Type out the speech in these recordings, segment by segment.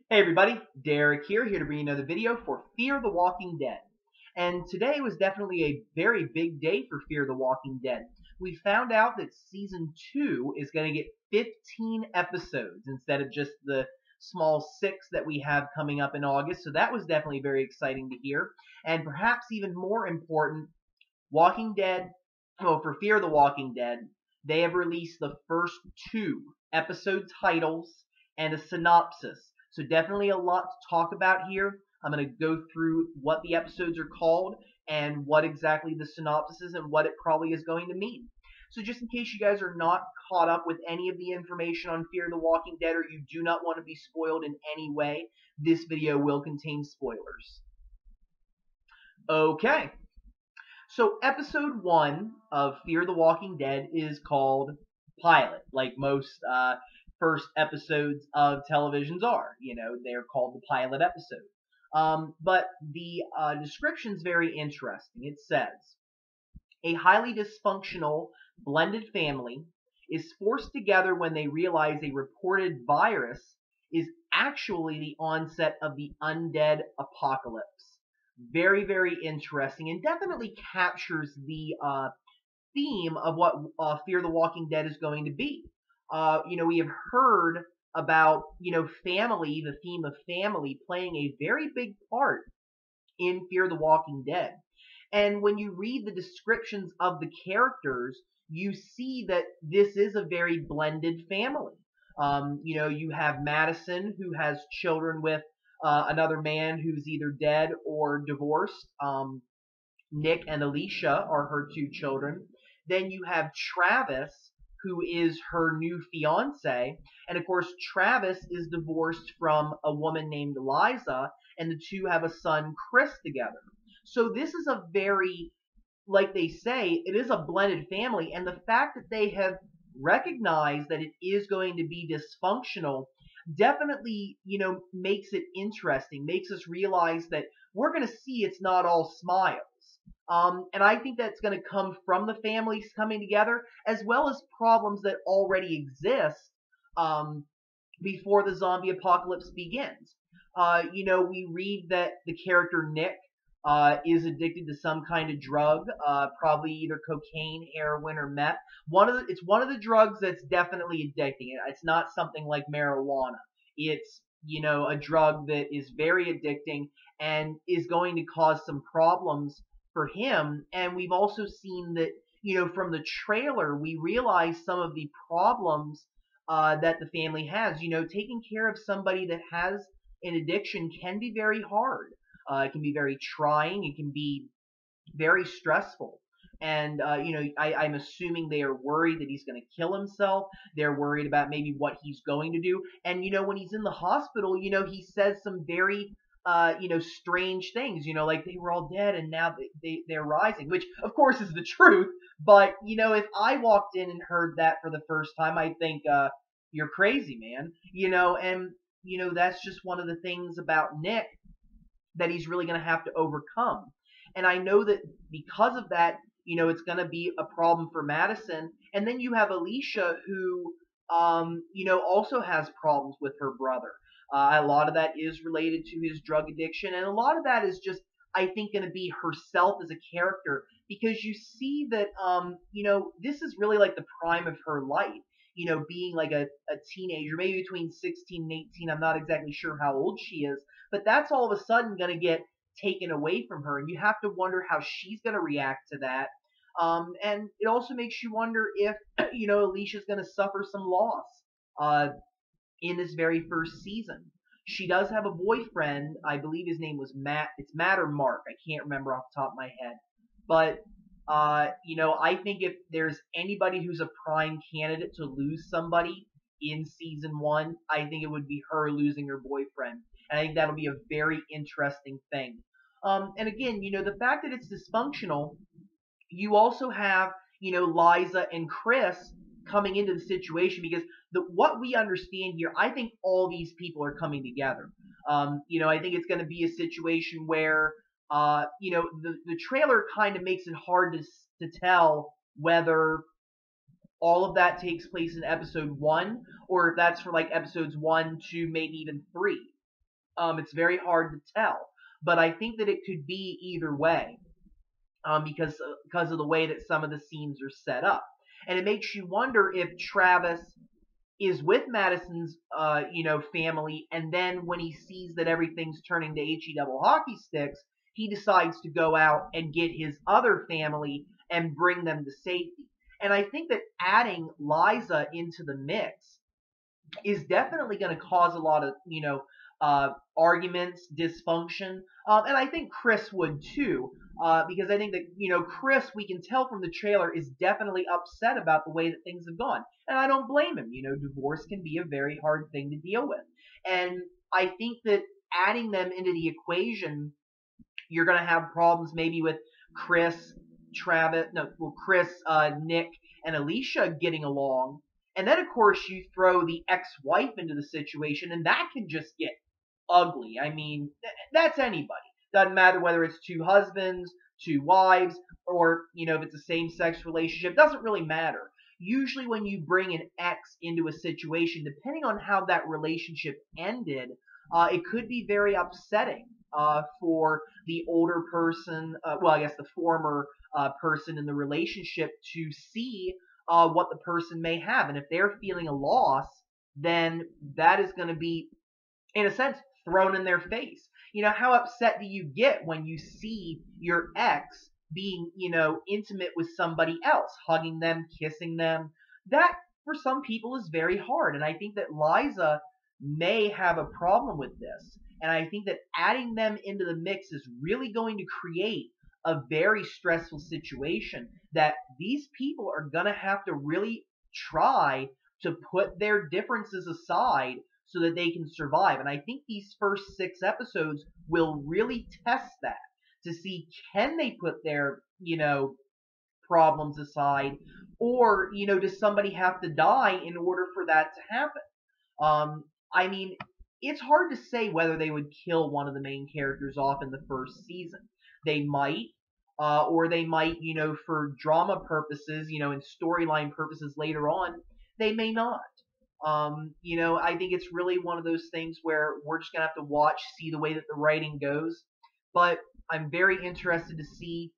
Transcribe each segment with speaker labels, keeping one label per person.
Speaker 1: Hey everybody, Derek here to bring you another video for Fear the Walking Dead. And today was definitely a very big day for Fear the Walking Dead. We found out that Season 2 is going to get 15 episodes instead of just the small 6 that we have coming up in August, so that was definitely very exciting to hear. And perhaps even more important, Walking Dead, well, for Fear the Walking Dead, they have released the first 2 episode titles and a synopsis. So definitely a lot to talk about here. I'm going to go through what the episodes are called and what exactly the synopsis is and what it probably is going to mean. So just in case you guys are not caught up with any of the information on Fear the Walking Dead or you do not want to be spoiled in any way, this video will contain spoilers. Okay. So episode 1 of Fear the Walking Dead is called Pilot, like most first episodes of televisions are. You know, they're called the pilot episode. But the description's very interesting. It says, a highly dysfunctional blended family is forced together when they realize a reported virus is actually the onset of the undead apocalypse. Very, very interesting and definitely captures the theme of what Fear the Walking Dead is going to be. We have heard about, family, the theme of family playing a very big part in Fear the Walking Dead. And when you read the descriptions of the characters, you see that this is a very blended family. You have Madison, who has children with another man who's either dead or divorced. Nick and Alicia are her 2 children. Then you have Travis, who is her new fiance. And of course, Travis is divorced from a woman named Liza, and the 2 have a son, Chris, together. So this is a very, like they say, it is a blended family. And the fact that they have recognized that it is going to be dysfunctional definitely, makes it interesting, makes us realize that we're going to see it's not all smiles. And I think that's going to come from the families coming together, as well as problems that already exist before the zombie apocalypse begins. We read that the character Nick is addicted to some kind of drug, probably either cocaine, heroin, or meth. It's one of the drugs that's definitely addicting. It's not something like marijuana. It's a drug that is very addicting and is going to cause some problems for him. And we've also seen that, from the trailer, we realize some of the problems that the family has. Taking care of somebody that has an addiction can be very hard. It can be very trying. It can be very stressful. And, I'm assuming they are worried that he's going to kill himself. They're worried about maybe what he's going to do. And, when he's in the hospital, he says some very strange things, like they were all dead and now they're rising, which of course is the truth. But, if I walked in and heard that for the first time, I'd think, you're crazy, man, and, that's just one of the things about Nick that he's really going to have to overcome. And I know that because of that, it's going to be a problem for Madison. And then you have Alicia who, also has problems with her brother. A lot of that is related to his drug addiction, and a lot of that is just, I think, going to be herself as a character, because you see that, this is really like the prime of her life, being like a teenager, maybe between 16 and 18. I'm not exactly sure how old she is, but that's all of a sudden going to get taken away from her, and you have to wonder how she's going to react to that. And it also makes you wonder if, Alicia's going to suffer some loss in this very first season. She does have a boyfriend. I believe his name was Matt. It's Matt or Mark. I can't remember off the top of my head. But, I think if there's anybody who's a prime candidate to lose somebody in season 1, I think it would be her losing her boyfriend. And I think that'll be a very interesting thing. And again, the fact that it's dysfunctional, you also have, Liza and Chris coming into the situation, because what we understand here, I think all these people are coming together. I think it's going to be a situation where, the trailer kind of makes it hard to tell whether all of that takes place in episode 1, or if that's for like episodes 1, 2, maybe even 3. It's very hard to tell, but I think that it could be either way, because of the way that some of the scenes are set up, and it makes you wonder if Travis is with Madison's, family, and then when he sees that everything's turning to he double hockey sticks, he decides to go out and get his other family and bring them to safety. And I think that adding Liza into the mix is definitely going to cause a lot of, arguments, dysfunction. And I think Chris would too, because I think that, Chris, we can tell from the trailer, is definitely upset about the way that things have gone. And I don't blame him. Divorce can be a very hard thing to deal with. And I think that adding them into the equation, you're going to have problems maybe with Chris, Chris, Nick, and Alicia getting along. And then, of course, you throw the ex-wife into the situation, and that can just get ugly. I mean, that's anybody. Doesn't matter whether it's two husbands, two wives, or, if it's a same-sex relationship. Doesn't really matter. Usually when you bring an ex into a situation, depending on how that relationship ended, it could be very upsetting for the older person, I guess the former person in the relationship, to see what the person may have. And if they're feeling a loss, then that is going to be, in a sense, thrown in their face. How upset do you get when you see your ex being, intimate with somebody else, hugging them, kissing them? That, for some people, is very hard. And I think that Liza may have a problem with this. And I think that adding them into the mix is really going to create a very stressful situation that these people are going to have to really try to put their differences aside so that they can survive. And I think these first 6 episodes will really test that, to see, can they put their, problems aside, or, does somebody have to die in order for that to happen? I mean, it's hard to say whether they would kill one of the main characters off in the first season. They might, or they might, for drama purposes, and storyline purposes later on, they may not. I think it's really one of those things where we're just going to have to watch, see the way that the writing goes. But I'm very interested to see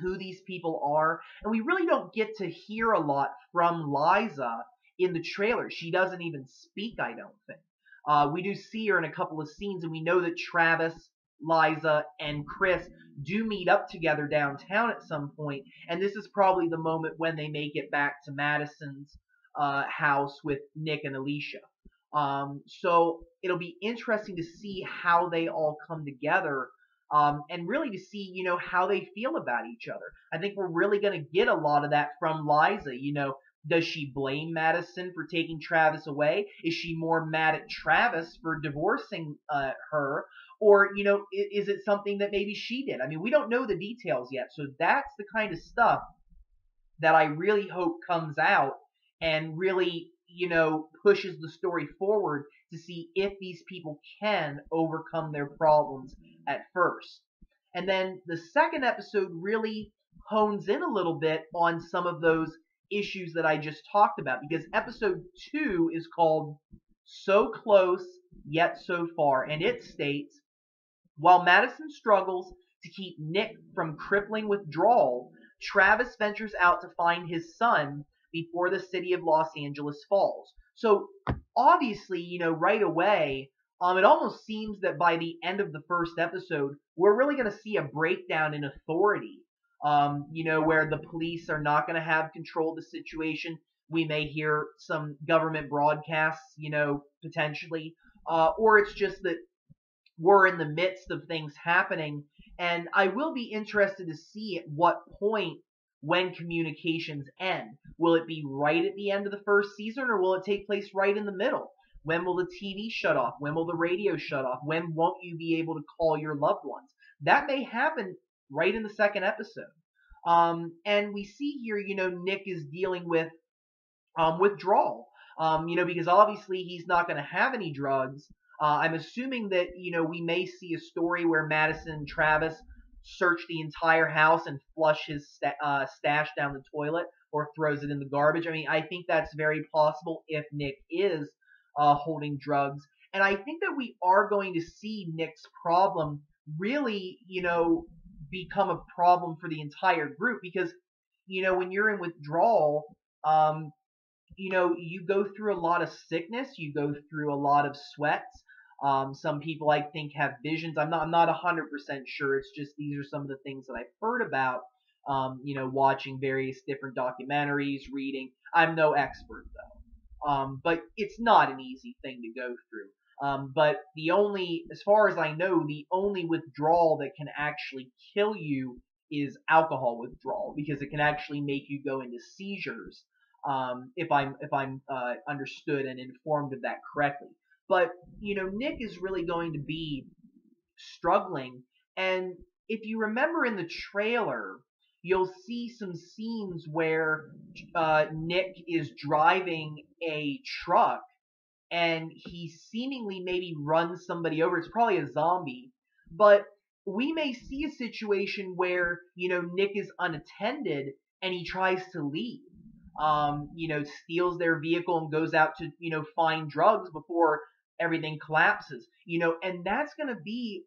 Speaker 1: who these people are. And we really don't get to hear a lot from Liza in the trailer. She doesn't even speak, I don't think. We do see her in a couple of scenes, and we know that Travis, Liza, and Chris do meet up together downtown at some point, and this is probably the moment when they may get back to Madison's house with Nick and Alicia. So it'll be interesting to see how they all come together, and really to see, how they feel about each other. I think we're really going to get a lot of that from Liza. Does she blame Madison for taking Travis away? Is she more mad at Travis for divorcing her? Or, is it something that maybe she did? I mean, we don't know the details yet. So that's the kind of stuff that I really hope comes out and really, pushes the story forward to see if these people can overcome their problems at first. And then the second episode really hones in a little bit on some of those issues that I just talked about, because episode 2 is called So Close Yet So Far, and it states, while Madison struggles to keep Nick from crippling withdrawal, Travis ventures out to find his son before the city of Los Angeles falls. So obviously, right away, it almost seems that by the end of the first episode, we're really going to see a breakdown in authority, where the police are not going to have control of the situation. We may hear some government broadcasts, potentially, or it's just that we're in the midst of things happening. And I will be interested to see at what point when communications end. Will it be right at the end of the first season, or will it take place right in the middle? When will the TV shut off? When will the radio shut off? When won't you be able to call your loved ones? That may happen right in the second episode. And we see here, Nick is dealing with withdrawal, because obviously he's not going to have any drugs. I'm assuming that, we may see a story where Madison and Travis search the entire house and flush his stash down the toilet, or throws it in the garbage. I mean, I think that's very possible if Nick is holding drugs. And I think that we are going to see Nick's problem really, become a problem for the entire group because, when you're in withdrawal, um, you go through a lot of sickness, you go through a lot of sweats. Some people I think have visions. I'm not 100% sure. It's just these are some of the things that I've heard about. Watching various different documentaries, reading. I'm no expert though. But it's not an easy thing to go through. But as far as I know, the only withdrawal that can actually kill you is alcohol withdrawal because it can actually make you go into seizures. If I'm understood and informed of that correctly. But Nick is really going to be struggling, and if you remember in the trailer, you'll see some scenes where Nick is driving a truck and he seemingly maybe runs somebody over. It's probably a zombie, but we may see a situation where Nick is unattended and he tries to leave. Steals their vehicle and goes out to find drugs before everything collapses. And that's going to be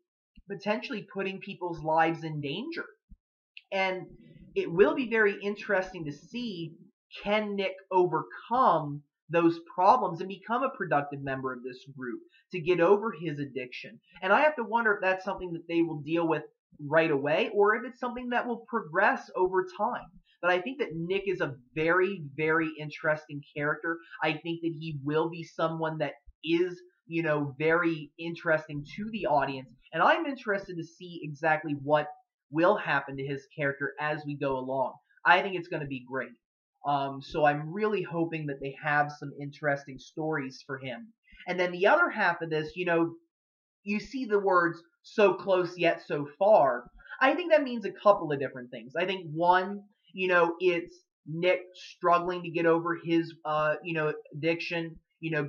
Speaker 1: potentially putting people's lives in danger. And it will be very interesting to see, can Nick overcome those problems and become a productive member of this group to get over his addiction. And I have to wonder if that's something that they will deal with right away or if it's something that will progress over time. But I think that Nick is a very, very interesting character. I think that he will be someone that is, very interesting to the audience. And I'm interested to see exactly what will happen to his character as we go along. I think it's going to be great. So I'm really hoping that they have some interesting stories for him. And then the other half of this, you see the words so close yet so far. I think that means a couple of different things. I think one, it's Nick struggling to get over his, addiction,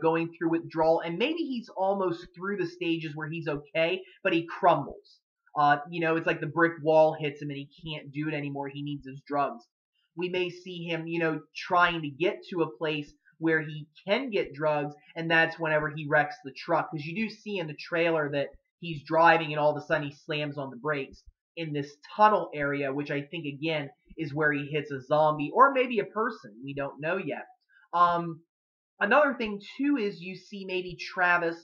Speaker 1: going through withdrawal. And maybe he's almost through the stages where he's okay, but he crumbles. It's like the brick wall hits him and he can't do it anymore. He needs his drugs. We may see him, trying to get to a place where he can get drugs, and that's whenever he wrecks the truck. Because you do see in the trailer that he's driving and all of a sudden he slams on the brakes in this tunnel area, which I think, again, is where he hits a zombie or maybe a person. We don't know yet. Another thing, too, is you see maybe Travis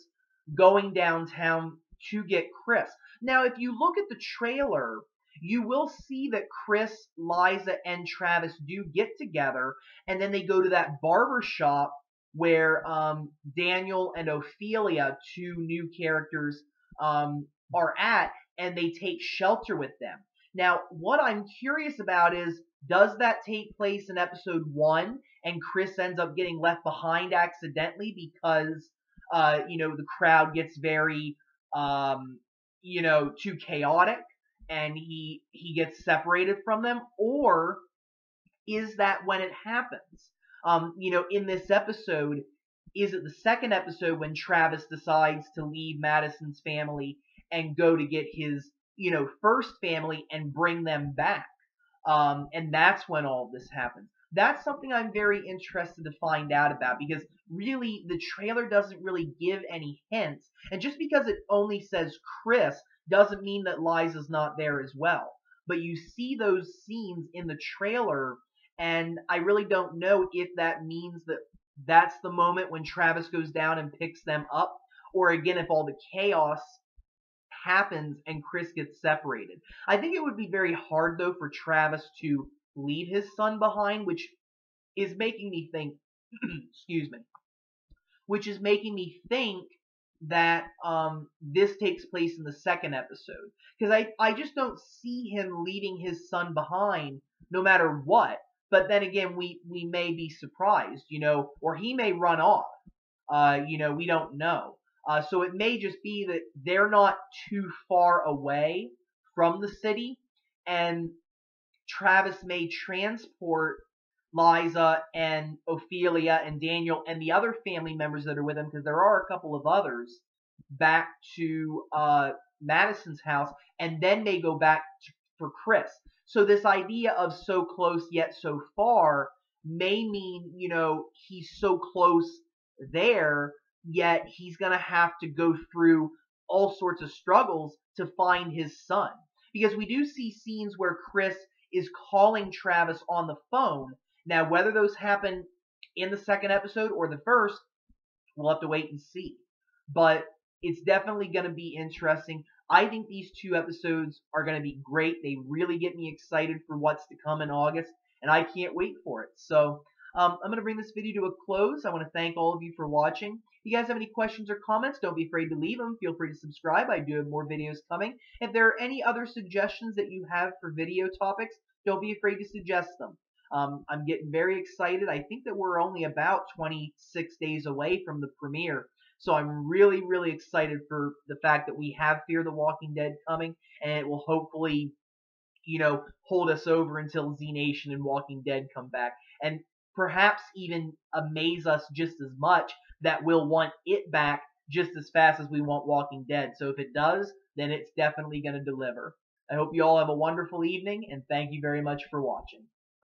Speaker 1: going downtown to get Chris. Now, if you look at the trailer, you will see that Chris, Liza, and Travis do get together, and then they go to that barber shop where Daniel and Ophelia, two new characters, are at, and they take shelter with them. Now, what I'm curious about is, does that take place in episode 1, and Chris ends up getting left behind accidentally because, the crowd gets very, too chaotic, and he gets separated from them? Or is that when it happens? In this episode, is it the second episode when Travis decides to leave Madison's family and go to get his, first family and bring them back? And that's when all this happens. That's something I'm very interested to find out about because really the trailer doesn't really give any hints. And just because it only says Chris doesn't mean that Liza's not there as well. But you see those scenes in the trailer, and I really don't know if that means that that's the moment when Travis goes down and picks them up, or again, if all the chaos happens and Chris gets separated. I think it would be very hard, though, for Travis to leave his son behind, which is making me think, excuse me, which is making me think that this takes place in the second episode. Because I just don't see him leaving his son behind no matter what. But then again, we may be surprised, or he may run off. We don't know. So it may just be that they're not too far away from the city, and Travis may transport Liza and Ophelia and Daniel and the other family members that are with him, because there are a couple of others, back to Madison's house, and then they go back for Chris. So this idea of so close yet so far may mean, he's so close there yet he's going to have to go through all sorts of struggles to find his son. Because we do see scenes where Chris is calling Travis on the phone. Now, whether those happen in the second episode or the first, we'll have to wait and see. But it's definitely going to be interesting. I think these 2 episodes are going to be great. They really get me excited for what's to come in August, and I can't wait for it. So I'm going to bring this video to a close. I want to thank all of you for watching. If you guys have any questions or comments, don't be afraid to leave them. Feel free to subscribe. I do have more videos coming. If there are any other suggestions that you have for video topics, don't be afraid to suggest them. I'm getting very excited. I think that we're only about 26 days away from the premiere. So I'm really, really excited for the fact that we have Fear the Walking Dead coming, and it will hopefully, hold us over until Z Nation and Walking Dead come back. And perhaps even amaze us just as much that we'll want it back just as fast as we want Walking Dead. So if it does, then it's definitely going to deliver. I hope you all have a wonderful evening, and thank you very much for watching.